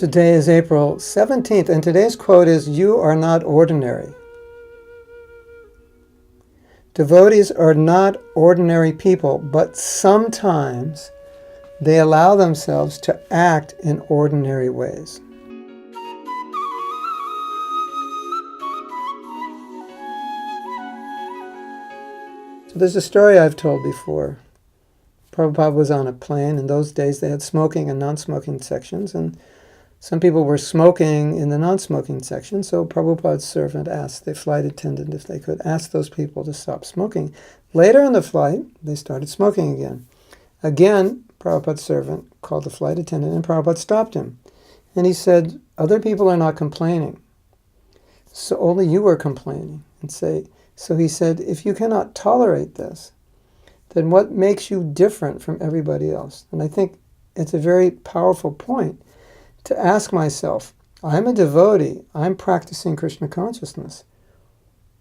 Today is April 17th, and today's quote is, "You are not ordinary." Devotees are not ordinary people, but sometimes they allow themselves to act in ordinary ways. So there's a story I've told before. Prabhupada was on a plane. In those days, they had smoking and non-smoking sections, and some people were smoking in the non-smoking section, so Prabhupada's servant asked the flight attendant if they could ask those people to stop smoking. Later in the flight, they started smoking again. Again, Prabhupada's servant called the flight attendant, and Prabhupada stopped him. And he said, "Other people are not complaining, so only you are complaining." So he said, "If you cannot tolerate this, then what makes you different from everybody else?" And I think it's a very powerful point to ask myself, I'm a devotee, I'm practicing Krishna consciousness.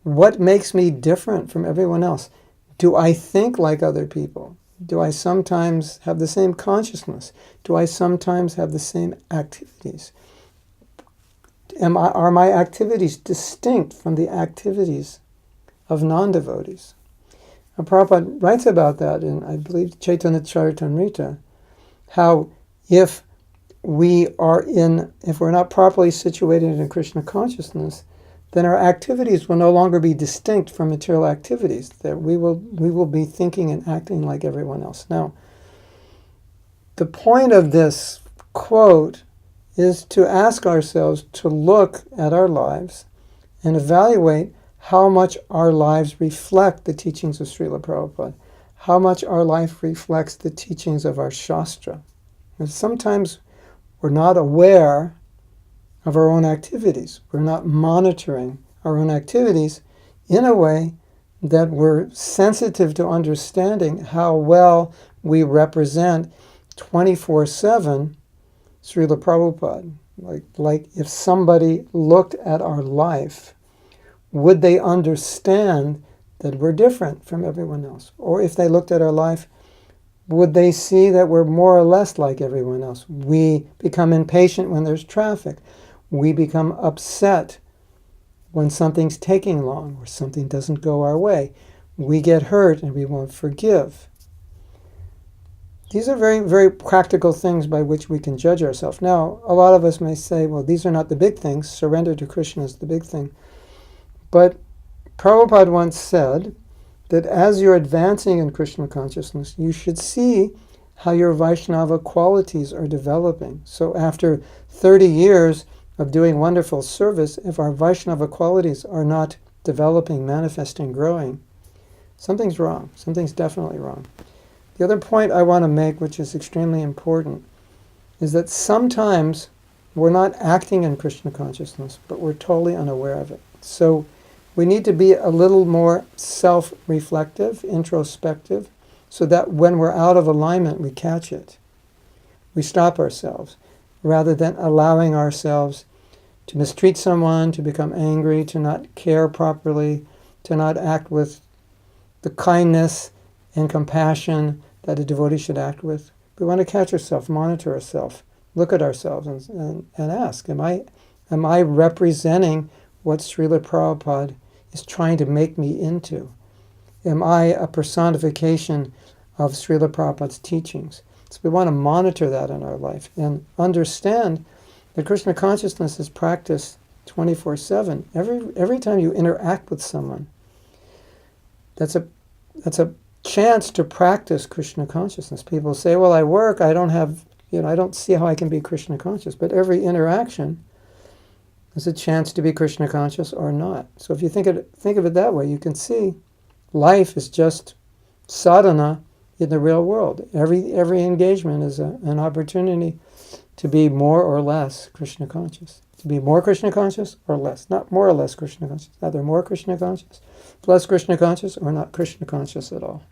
What makes me different from everyone else? Do I think like other people? Do I sometimes have the same consciousness? Do I sometimes have the same activities? Are my activities distinct from the activities of non-devotees? And Prabhupada writes about that in, I believe, Chaitanya Charitamrita, how if we're not properly situated in Krishna consciousness, then our activities will no longer be distinct from material activities, that we will be thinking and acting like everyone else. Now, the point of this quote is to ask ourselves to look at our lives and evaluate how much our lives reflect the teachings of Srila Prabhupada, how much our life reflects the teachings of our Shastra. And sometimes we're not aware of our own activities. We're not monitoring our own activities in a way that we're sensitive to understanding how well we represent 24/7 Srila Prabhupada. Like if somebody looked at our life, would they understand that we're different from everyone else? Or if they looked at our life, would they see that we're more or less like everyone else? We become impatient when there's traffic. We become upset when something's taking long or something doesn't go our way. We get hurt and we won't forgive. These are very, very practical things by which we can judge ourselves. Now, a lot of us may say, well, these are not the big things. Surrender to Krishna is the big thing. But Prabhupada once said that as you're advancing in Krishna consciousness, you should see how your Vaishnava qualities are developing. So after 30 years of doing wonderful service, if our Vaishnava qualities are not developing, manifesting, growing, something's wrong. Something's definitely wrong. The other point I want to make, which is extremely important, is that sometimes we're not acting in Krishna consciousness, but we're totally unaware of it. So we need to be a little more self-reflective, introspective, so that when we're out of alignment, we catch it. We stop ourselves, rather than allowing ourselves to mistreat someone, to become angry, to not care properly, to not act with the kindness and compassion that a devotee should act with. We want to catch ourselves, monitor ourselves, look at ourselves and ask, am I representing what Srila Prabhupada is trying to make me into? Am I a personification of Srila Prabhupada's teachings? So we want to monitor that in our life and understand that Krishna consciousness is practiced 24/7. Every time you interact with someone, that's a chance to practice Krishna consciousness. People say, well, I work, I don't see how I can be Krishna conscious. But every interaction is a chance to be Krishna conscious or not. So if you think of it that way, you can see life is just sadhana in the real world. Every engagement is an opportunity to be more or less Krishna conscious. To be more Krishna conscious or less. Not more or less Krishna conscious. Either more Krishna conscious, less Krishna conscious, or not Krishna conscious at all.